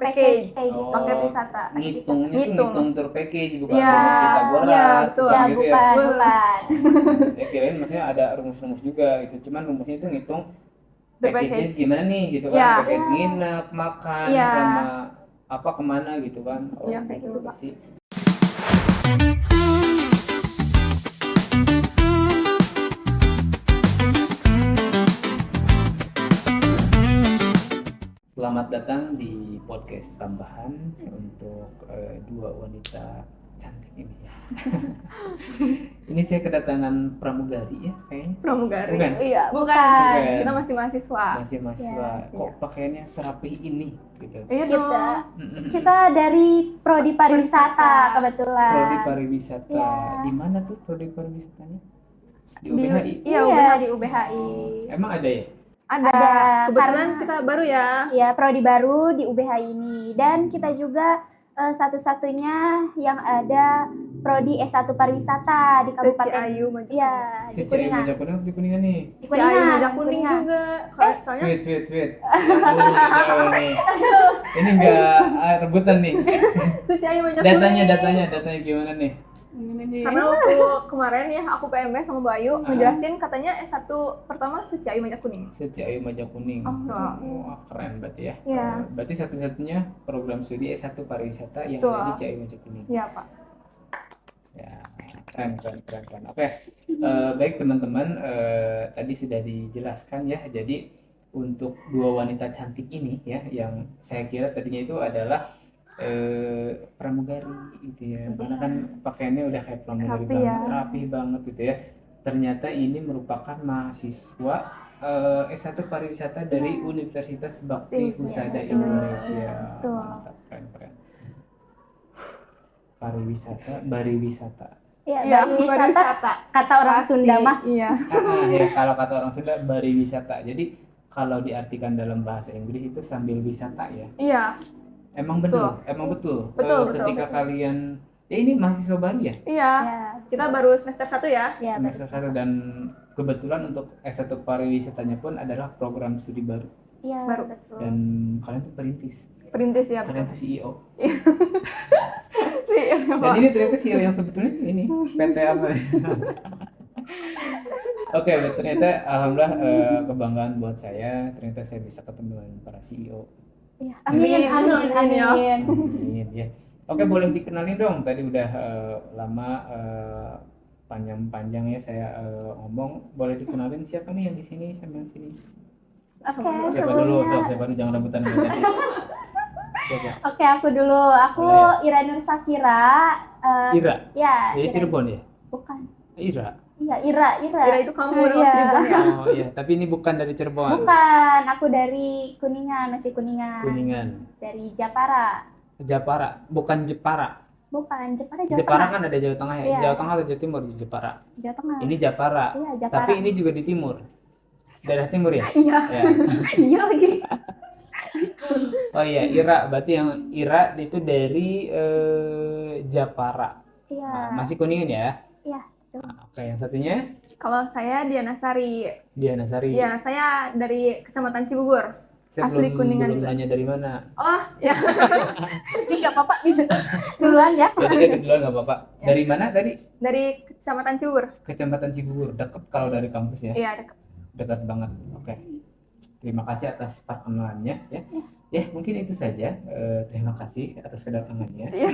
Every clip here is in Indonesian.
package kayak gitu. paket wisata. Ngitungnya tuh ngitung tour package, bukan Iya, rumus kita iya, boras, betul. bukan Ya, gitu ya. bukan. Ya kirain maksudnya ada rumus-rumus juga gitu. Cuman rumusnya itu ngitung The package-nya package. gimana nih gitu kan. Iya. Package nginep, makan, Iya. sama apa kemana gitu kan. Iya, kayak gitu, Pak. berarti. Selamat datang di podcast tambahan untuk dua wanita cantik ini ya. Ini saya kedatangan pramugari ya kayaknya. Pramugari. Bukan. Iya, Bukan. Bukan. Kita masih mahasiswa. Masih mahasiswa. Iya. Kok pakaiannya serapih ini gitu. Iya Kita dong. kita dari prodi pariwisata kebetulan. Prodi pariwisata. Iya. Di mana tuh prodi pariwisatanya? Di Di- UBHI. Iya, Iya, di UBHI. Emang ada ya? Ada. Ada, Kebetulan karena- kita baru ya. Ya, prodi baru di UBHI ini, dan kita juga satu-satunya yang ada prodi S1 pariwisata di Kabupaten. Se-Ciayu, Majakuning. Iya, Si di Ciayu Kuningan. Majakuning atau di Kuningan nih? Di Ciayu Kuningan. Majakuning Kuningan. juga. Soalnya Sweet. Jauh nih. Ini enggak rebutan nih. Se-Ciayu Majakuning. Datanya gimana nih? Karena waktu kemarin ya aku PMS sama Bayu Ah. ngejelasin katanya S1 pertama Se-Ciayu Majakuning. Se-Ciayu Majakuning. Oh. Wah, keren berarti ya. Iya. Berarti satu-satunya program studi S1 pariwisata yang Betul. ada di Ciayu Majakuning. Iya, Pak. Ya, keren. Oke, baik teman-teman, tadi sudah dijelaskan ya. Jadi untuk dua wanita cantik ini ya, yang saya kira tadinya itu adalah pramugari gitu ya, karena kan pakaiannya udah kayak pramugari Rapi banget, ya. rapi banget gitu ya. Ternyata ini merupakan mahasiswa S1 pariwisata dari Universitas Bakti Betul, Husada betul. Indonesia. Betul. Mantap, keren. Bariwisata. Iya, Iya, pariwisata kata orang Pasti, Sunda mah. Iya. Ya kalau kata orang Sunda bariwisata. Jadi kalau diartikan dalam bahasa Inggris itu sambil wisata ya. Iya. Emang betul. Betul. Betul, Ketika betul. kalian ini mahasiswa baru ya? Iya. Ya, Kita baru semester 1 ya. ya, Semester 1 dan kebetulan untuk S1 pariwisatanya pun adalah program studi baru Iya, Baru. betul. dan kalian tuh perintis. Perintis ya. Kalian tuh CEO. Iya, Dan Pak. ini ternyata CEO yang sebetulnya ini PT apa? Oke, ternyata alhamdulillah kebanggaan buat saya. Ternyata saya bisa ketemu dengan para CEO. Iya. Amin. Amin, ya. Amin ya. Oke, boleh dikenalin dong. Tadi udah lama panjang-panjang ya saya ngomong. Boleh dikenalin siapa nih yang di sini sama yang sini? Oke, Siapa dulu? sebelumnya. Siapa dulu? Jangan rebutan. Siapa? Oke, aku dulu. Aku Boleh. Ira Nur Sakira. Ira. Ya, Jadi Ira. Cirebon ya? Bukan. Ira. Iya, Ira. Kira itu kamu orang Iya. Cirebon ya. Oh iya, tapi ini bukan dari Cirebon. Bukan, aku dari Kuningan, masih Kuningan. Kuningan. Dari Japara. Jepara, bukan Jepara. Bukan, Japara Jawa Jepara Tengah. kan ada Jawa Tengah ya. Iya. Jawa Tengah atau Jawa Timur di Jepara. Jawa Tengah. Ini Japara. Iya, Japara. Tapi ini juga di timur. Daerah timur ya? Iya. Ya. Iya lagi. Oh iya, Ira. Berarti yang Ira itu dari Japara. Iya. Nah, masih Kuningan ya? Iya. Nah, oke, yang satunya Kalau saya Diana Sari. Diana Sari. Iya, saya dari Kecamatan Cigugur. Saya asli Kuningan belum juga. nanya dari mana. Oh, ya. Ini nggak apa-apa. Duluan ya. Jadi dia duluan nggak apa-apa. Ya. Dari mana tadi? Dari Kecamatan Cigugur. Kecamatan Cigugur. Dekat kalau dari kampus ya? Iya, dekat. Dekat banget. Oke. Terima kasih atas perkenalannya ya. Ya, mungkin itu saja. Terima kasih atas kedatangannya. Iya.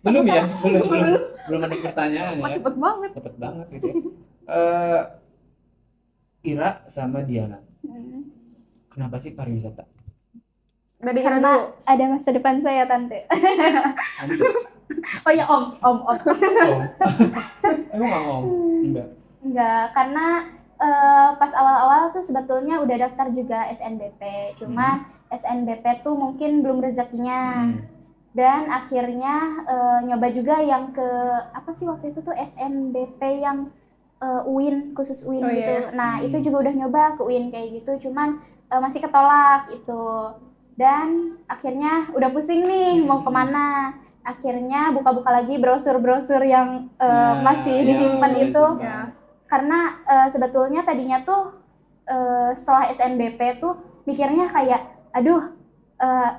Belum ya? Belum ada pertanyaan Kok ya. cepet banget. Cepet banget gitu ya. Ira sama Diana. Kenapa sih pariwisata? Dari Ira dulu. Karena ada masa depan saya, Tante. Anda? Oh ya, Om. Oh. Emang nggak ngomong? Enggak. Enggak, karena pas awal-awal tuh sebetulnya udah daftar juga SNBP. Cuma SNBP tuh mungkin belum rezekinya. Dan akhirnya nyoba juga yang ke apa sih waktu itu tuh SNBP yang UIN, khusus UIN Oh, gitu. iya. Nah, itu juga udah nyoba ke UIN kayak gitu, cuman masih ketolak itu. Dan akhirnya udah pusing nih mau kemana. Akhirnya buka-buka lagi brosur-brosur yang masih disimpan itu. Ya. Karena sebetulnya tadinya tuh setelah SNBP tuh mikirnya kayak, aduh,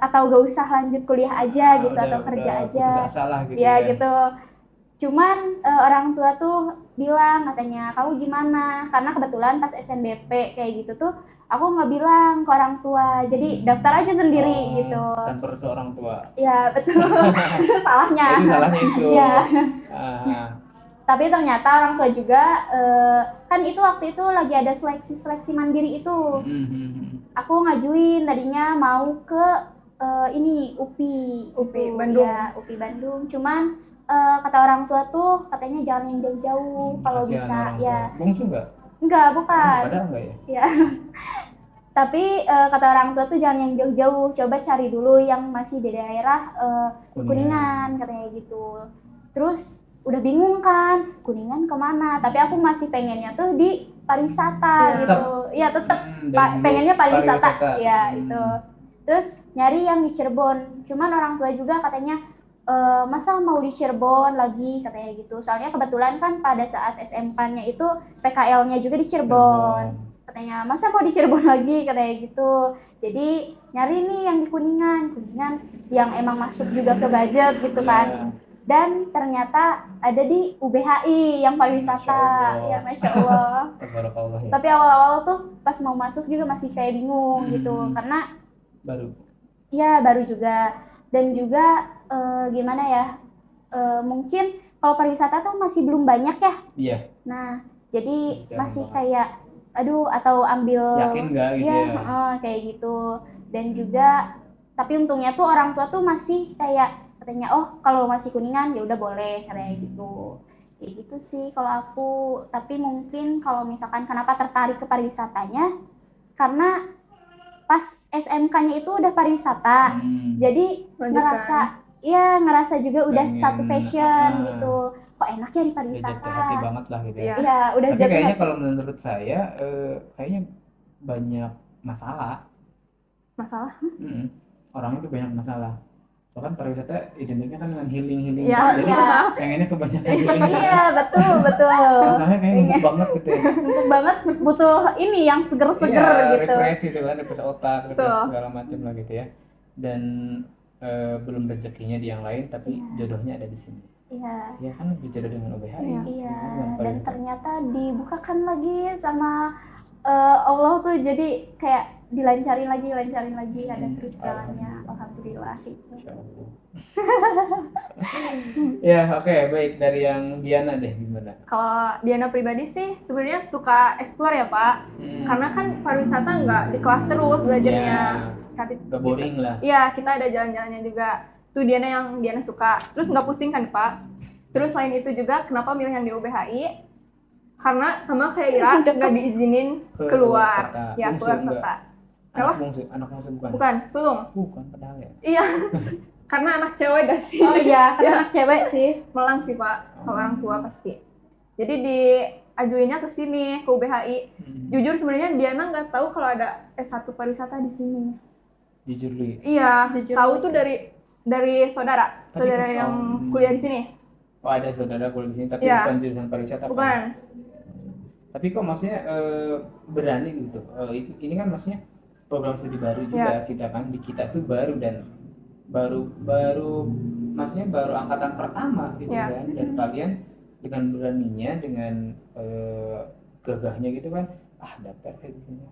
atau gak usah lanjut kuliah aja gitu atau kerja aja. Putus asa lah gitu Ya ya. gitu. Cuman orang tua tuh bilang katanya kamu gimana? Karena kebetulan pas SNBP kayak gitu tuh aku nggak bilang ke orang tua, jadi daftar aja sendiri gitu. Tanpa restu orang tua. Ya betul. Salahnya. Itu salahnya itu. Ya. Ah, Tapi ternyata orang tua juga kan itu waktu itu lagi ada seleksi mandiri itu. Aku ngajuin tadinya mau ke ini UPI Bandung. Ya, UPI Bandung. Cuman kata orang tua tuh katanya jangan yang jauh-jauh kalau kasihan bisa orang ya. tua. Bungsu nggak? Enggak, bukan. Ada nggak ya? Ya. Tapi kata orang tua tuh jangan yang jauh-jauh, coba cari dulu yang masih di daerah Kuningan katanya gitu. Terus udah bingung kan, Kuningan kemana? Tapi aku masih pengennya tuh di pariwisata gitu. Iya tetap pengennya pariwisata. Ya itu. Terus nyari yang di Cirebon. Cuman orang tua juga katanya masa mau di Cirebon lagi katanya gitu. Soalnya kebetulan kan pada saat SMK-nya itu PKL-nya juga di Cirebon. Katanya masa mau di Cirebon lagi katanya gitu. Jadi nyari nih yang di Kuningan yang emang masuk juga ke budget gitu kan. Dan ternyata ada di UBHI yang pariwisata. Ya Masya Allah. Ya. Tapi awal-awal tuh pas mau masuk juga masih kayak bingung gitu karena baru. Iya baru juga. Dan juga gimana ya, mungkin kalau pariwisata tuh masih belum banyak ya. Iya. Nah jadi masih kayak aduh atau ambil yakin nggak gitu ya. Kayak gitu. Dan juga tapi untungnya tuh orang tua tuh masih kayak katanya oh kalau masih Kuningan ya udah boleh kayak gitu. Kayak gitu sih kalau aku. Tapi mungkin kalau misalkan kenapa tertarik ke pariwisatanya karena pas SMK-nya itu udah pariwisata. Jadi ngerasa juga udah satu passion gitu. Kok enak ya di pariwisata. Jatuh hati banget lah gitu ya. Iya, udah tapi kayaknya kalau menurut saya kayaknya banyak masalah. Masalah? Orang itu banyak masalah. Bahkan pariwisata identiknya kan dengan healing. Iya, jadi pengennya kebanyakan healing. Iya, betul. Masalahnya kayaknya numpuk banget gitu ya. Numpuk banget, butuh ini yang seger-seger gitu. Refresh gitu kan, refresh otak, refresh segala macam lah gitu ya. Dan belum rezekinya di yang lain, tapi jodohnya ada di sini. Iya. Ya kan berjodoh dengan UBHI. Iya. Dan ternyata dibukakan lagi sama Allah tuh, jadi kayak dilancarin lagi ada terus jalannya. Alhamdulillah gitu. Ya oke, baik, dari yang Diana deh gimana? Kalau Diana pribadi sih sebenarnya suka explore ya Pak. Karena kan pariwisata nggak di kelas terus belajarnya. Gak boring lah. Iya, kita ada jalan-jalannya juga. Itu Diana suka. Terus nggak pusing kan Pak. Terus selain itu juga kenapa milih yang di UBHI? Karena sama kayak Ira nggak diizinin keluar. Ya keluar kota. Anak bungsu bukan? Bukan, sulung. Bukan, padahal ya. Iya, karena anak cewek gak sih? Oh iya, karena anak cewek sih. Melang sih Pak, kalau orang tua pasti. Jadi diajuinnya ke sini, ke UBHI. Jujur sebenarnya Diana nggak tahu kalau ada S1 pariwisata di sini. Jujur li. Iya, tahu tuh dari saudara yang kuliah di sini. Oh ada saudara kuliah di sini, tapi bukan jurusan pariwisata. Bukan. Tapi kok maksudnya berani gitu? Ini kan maksudnya program studi baru juga kita kan, di kita tuh baru dan baru maksudnya baru angkatan pertama gitu kan, dan kalian dengan beraninya, dengan gagahnya gitu kan, daftar kayak gini.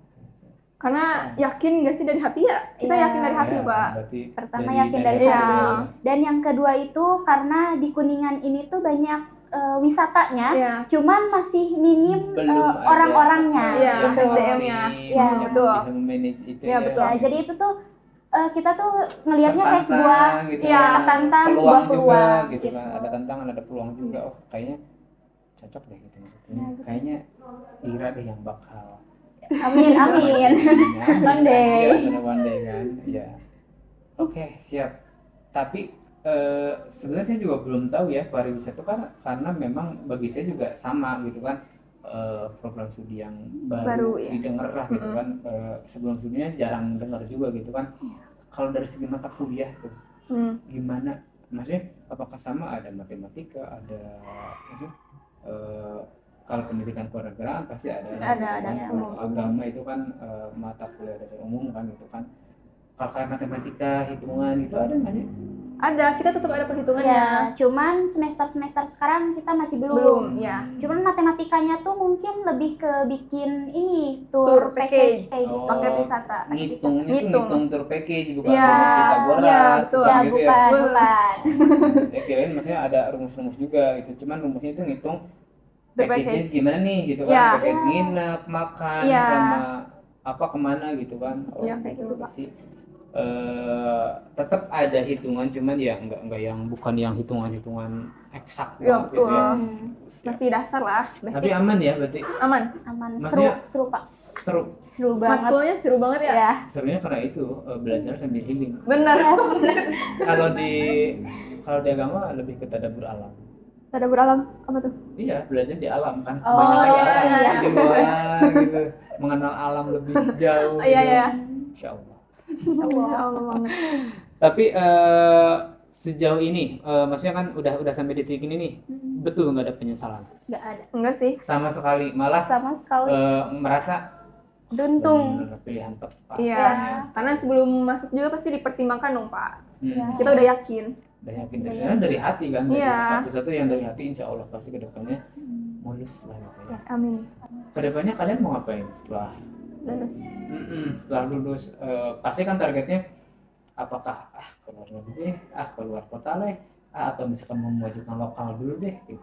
Karena yakin nggak sih dari hati ya? Kita yakin dari hati Pak. Pertama yakin dari hati. Dan yang kedua itu karena di Kuningan ini tuh banyak wisatanya, cuman masih minim orang-orangnya, SDM-nya. Iya, betul. Bisa memanage itu. Iya, betul. Ya, jadi itu tuh kita tuh ngelihatnya kayak sebuah gitu, tantang, sebuah peluang juga, gitu kan. Ada tantangan, ada peluang juga. Oh, kayaknya cocok deh gitu. Kayaknya Ira deh yang bakal. Amin. One day. One day kan. Ya. Oke, siap. Tapi sebenarnya saya juga belum tahu ya pariwisata itu kan, karena memang bagi saya juga sama gitu kan, program studi yang baru didengar lah gitu kan. Sebelum sebelumnya jarang dengar juga gitu kan. Kalau dari segi mata kuliah tuh gimana, maksudnya apakah sama? Ada matematika, ada kalau pendidikan kewarganegaraan pasti ada ya, agama itu kan mata kuliah dasar umum kan gitu kan. kalau kayak matematika, hitungan gitu ada nggak sih? Ada, kita tetap ada Ya, perhitungannya. cuman semester sekarang kita masih Belum, ya. Cuman matematikanya tuh mungkin lebih ke bikin ini Tour tour package. package kayak gitu. Pakai wisata. Ngitungnya tuh Ngitung. ngitung tour package bukan Iya, rumus Pitagoras iya, betul. bukan Ya, gitu ya. bukan, Betul. bukan. Ya kirain maksudnya ada rumus-rumus juga gitu. Cuman rumusnya itu ngitung Tour package-nya package. gimana nih gitu kan. Iya. Package nginep, makan Iya. sama apa kemana gitu kan. Iya, kayak gitu, Pak. Berarti tetap ada hitungan cuman ya enggak yang bukan yang hitungan-hitungan eksak Iya, banget gitu ya. Hmm, Masih dasar lah, Tapi basic. aman ya berarti Aman. aman, Maksudnya- seru Pak. seru. Seru banget. Matkulnya seru banget ya. Ya. Serunya karena itu belajar sambil healing. Bener. Kalau di agama lebih ke tadabbur alam. Ada beralam apa tuh? Iya, belajar di alam kan. Oh, Banyak iya, alam iya. di luar gitu. Mengenal alam lebih jauh. Iya, gitu. iya. Insya Allah. Ya Allah banget. Tapi sejauh ini, maksudnya kan udah sampai di titik ini nih, betul nggak ada penyesalan Nggak ada Enggak sih. sama sekali, malah sama sekali. merasa Duntung. bener pilihan tepat. Iya. Karena sebelum masuk juga pasti dipertimbangkan dong, Pak. Iya. Kita udah yakin. Udah yakin Udah karena dari hati kan. Iya. Sesuatu yang dari hati, insya Allah pasti kedepannya mulus lah gitu ya. Amin. Kedepannya kalian mau ngapain setelah Lulus. setelah lulus? Pasti kan targetnya apakah keluar negeri, keluar kota deh, atau misalkan memajukan lokal dulu deh gitu.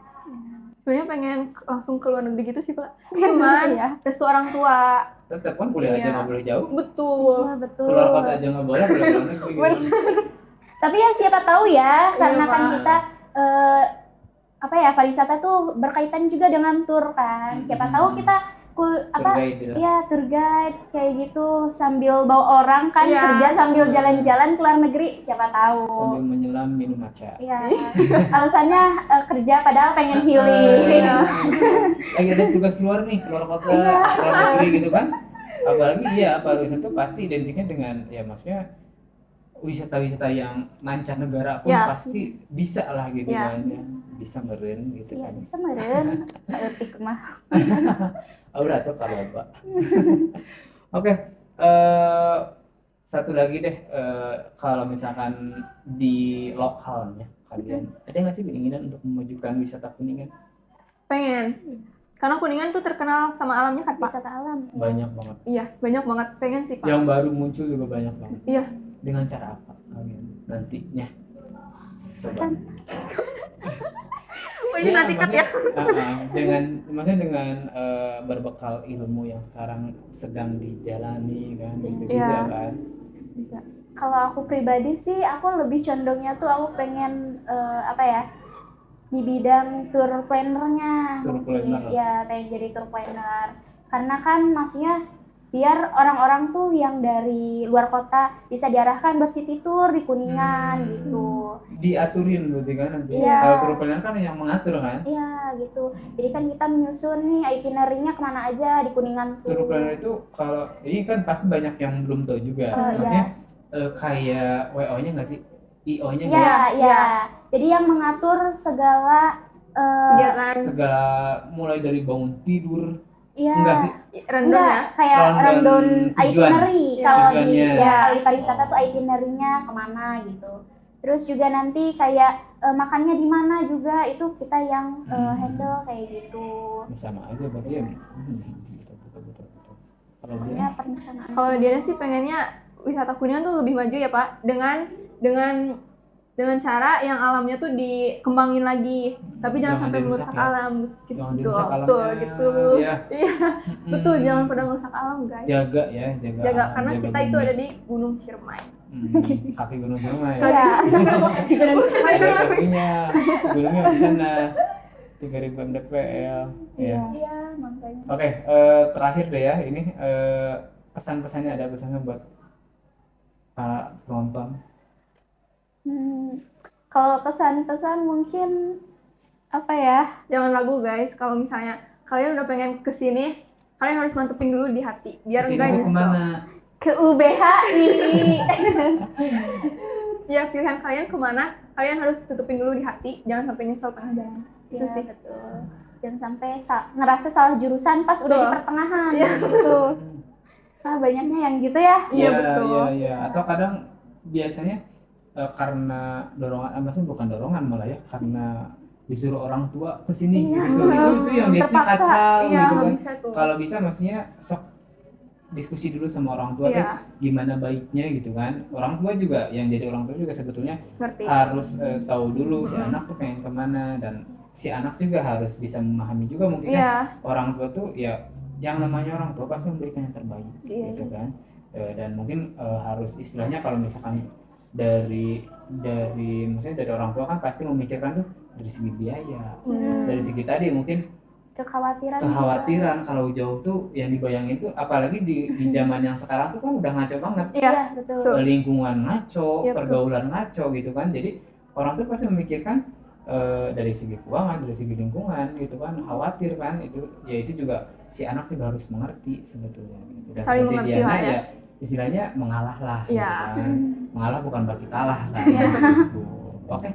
Sebenarnya pengen langsung ke luar negeri gitu sih, Pak. Cuman ya. restu orang tua. Tetap kan kuliah aja Iya. nggak boleh jauh, Betul. Iya, betul. keluar kota aja nggak boleh keluar negeri gitu. Tapi ya siapa tahu ya, karena Iya, kan Pak. kita pariwisata tuh berkaitan juga dengan tour kan. Siapa tahu kita Tour guide lah. ya tour guide kayak gitu sambil bawa orang kan Iya. kerja sambil jalan-jalan ke luar negeri, siapa tahu. Sambil menyelam minum matcha. Iya. Alasannya kerja padahal pengen healing. Iya. Lagi ada tugas luar nih, keluar kota, Iya. keluar negeri gitu kan. Apalagi pariwisata itu pasti identiknya dengan ya maksudnya wisata-wisata yang mancanegara pun Ya. pasti bisa lah gitu Ya. kan ya. Bisa meren gitu Iya, kan. bisa meren. Saeutik mah. Udah tuh kalau Pak. Oke, satu lagi deh, kalau misalkan di lokalnya kalian ada nggak sih keinginan untuk memajukan wisata Kuningan? Pengen. Karena Kuningan tuh terkenal sama alamnya kan, Pak. Wisata alam. Banyak banget. Iya, banyak banget. Pengen sih, Pak. Yang baru muncul juga banyak banget. Iya. Dengan cara apa kalian nantinya? Coba. Oh, ini nanti cut ya. Maksudnya dengan berbekal ilmu yang sekarang sedang dijalani kan, gitu bisa Iya. kan? Bisa. Kalau aku pribadi sih, aku lebih condongnya tuh aku pengen di bidang tour planner-nya. Tour mungkin. planner. Ya, pengen jadi tour planner. Karena kan maksudnya biar orang-orang tuh yang dari luar kota bisa diarahkan buat city tour di Kuningan gitu. Diaturin berarti kan nanti. Iya. Kalau tour planner kan yang mengatur kan. Iya gitu. Jadi kan kita menyusun nih itinerary-nya kemana aja di Kuningan tuh. Tour planner itu kalau ini kan pasti banyak yang belum tahu juga. Oh, Maksudnya kayak WO-nya nggak sih? IO-nya Iya, nggak? iya. Jadi yang mengatur segala Kegiatan Segala mulai dari bangun tidur. iya. Enggak sih? random ya. Kayak Rundown rundown tujuan. itinerary. Iya, Kalau di tujuannya. kalau di pariwisata tuh itinerary-nya kemana gitu. Terus juga nanti kayak makannya di mana juga itu kita yang handle kayak gitu. Sama aja berarti ya. Betul. Kalau dia Pokoknya perencanaan. Kalau Diana sih pengennya wisata Kuningan tuh lebih maju ya, Pak. Dengan cara yang alamnya tuh dikembangin lagi. Tapi jangan sampai dirusak merusak ya. alam gitu. Jangan dirusak Betul, alamnya. gitu. Iya. Iya, betul, jangan pada merusak alam, guys. Jaga ya, jaga. Jaga alam, karena jaga kita itu bumi. ada di Gunung Ciremai. Kaki gunung Ciremai. Iya. Di Gunung Ciremai. Ada kakinya. Gunungnya di sana. 3.000 mdpl. Ya. Iya, makanya. Oke, terakhir deh ya ini pesan-pesannya ada pesannya buat para penonton. Kalau pesan-pesan mungkin apa ya? Jangan ragu, guys. Kalau misalnya kalian udah pengen kesini, kalian harus mantepin dulu di hati. Biar Kesini enggak tuh nyesel. kemana? Ke UBHI. Ya, pilihan kalian kemana, kalian harus tutupin dulu di hati. Jangan sampai nyesel tengah jalan. Itu Iya, sih. betul. Jangan sampai ngerasa salah jurusan pas udah di Betul. pertengahan Iya. gitu. Banyaknya yang gitu ya. Iya, betul. Iya. Atau kadang biasanya karena dorongan, maksudnya bukan dorongan malah ya, karena disuruh orang tua ke sini Iya. gitu. Itu yang biasanya Terpaksa. kacau Iya, gitu nggak kan. bisa tuh. Kalau bisa maksudnya sok diskusi dulu sama orang tua Iya. deh, gimana baiknya gitu kan. Orang tua juga, yang jadi orang tua juga sebetulnya Ngerti. harus tahu dulu si anak tuh pengen kemana, dan si anak juga harus bisa memahami juga mungkin Iya. orang tua tuh ya, yang namanya orang tua pasti memberikan yang terbaik Iya. gitu kan. Dan mungkin harus istilahnya kalau misalkan dari maksudnya dari orang tua kan pasti memikirkan tuh dari segi biaya, dari segi tadi mungkin kekhawatiran kalau jauh tuh yang dibayangin tuh, apalagi di zaman yang sekarang tuh kan udah ngaco banget. Iya, betul. Tuh. Lingkungan ngaco, Iya, betul. pergaulan ngaco gitu kan. Jadi orang tuh pasti memikirkan dari segi keuangan, dari segi lingkungan gitu kan, khawatir kan. Itu juga si anak juga harus mengerti sebetulnya gitu. Dan Saling seperti mengerti Diana lah ya. ya istilahnya mengalah lah gitu Iya. kan. Mengalah bukan berarti kalah kan Iya. gitu. Oke.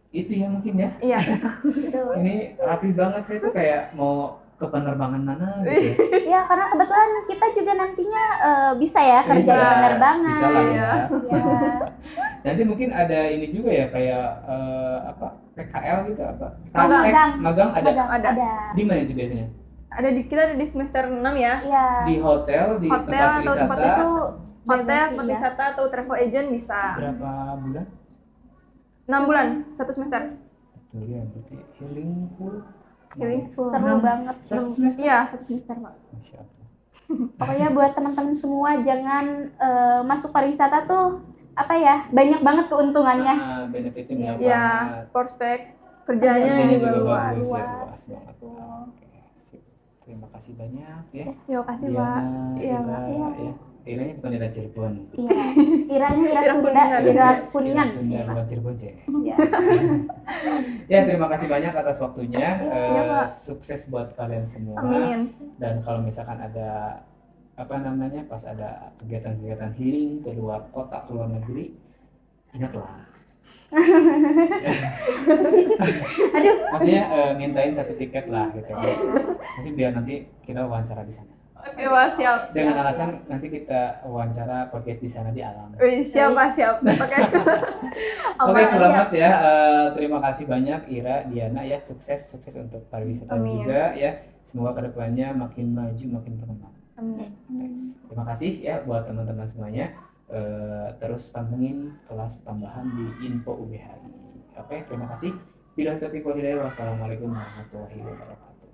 Itu ya mungkin ya. Iya. Betul. Ini rapi banget, saya tuh kayak mau ke penerbangan mana gitu. Ya, karena kebetulan kita juga nantinya bisa ya kerja di penerbangan. Bisa lah ya. Ya. Nanti mungkin ada ini juga ya, kayak PKL gitu apa? Magang. Magang ada. Ada. Di mana itu biasanya? Kita ada di semester 6 ya. Iya. Di hotel, di Hotel tempat atau tempat wisata. Itu Hotel, bebas tempat sih, ya. wisata atau travel agent bisa. Berapa bulan? 6 bulan, 1 semester. Tuh ya, berarti healing pool. Healing pool. Seru banget. 1 semester. Iya, 1 semester, Pak. Masya Allah. Pokoknya buat teman-teman semua jangan masuk pariwisata tuh apa ya, banyak banget keuntungannya. Benefitnya banyak Iya, banget. prospek kerjanya Kerjanya juga luas. bagus ya, Luas. luas banget. Oke, sip. Terima kasih banyak ya. Terima kasih, Diana, Pak. Iya, Ira, Pak. Iya. ya. Iranya bukan Ira Cirebon. Iya. Iranya Ira Ira Sunda, Kuningan. Ira Kuningan. Ira Sunda, Iya. bukan Cirebon, Cek. Iya. Ya, terima kasih banyak atas waktunya. Iya, Pak. Sukses buat kalian semua. Amin. Dan kalau misalkan ada apa namanya, pas ada kegiatan-kegiatan healing ke luar kota, ke luar negeri, ingatlah. Aduh, Maksudnya mintain 1 tiket lah gitu. Maksudnya biar nanti kita wawancara di sana. Oke, Pak, siap. Dengan alasan nanti kita wawancara podcast di sana di alam. Wih, siap, Pak, siap. Oke. Oke, Aman. selamat ya. Terima kasih banyak Ira, Diana ya, sukses untuk pariwisata Amin. juga ya. Semoga kedepannya makin maju, makin berkembang. Amin. Terima kasih ya buat teman-teman semuanya. Terus pantengin kelas tambahan di Info UBHI. Oke, terima kasih. Billahi taufiq wal hidayah. Wassalamualaikum warahmatullahi wabarakatuh.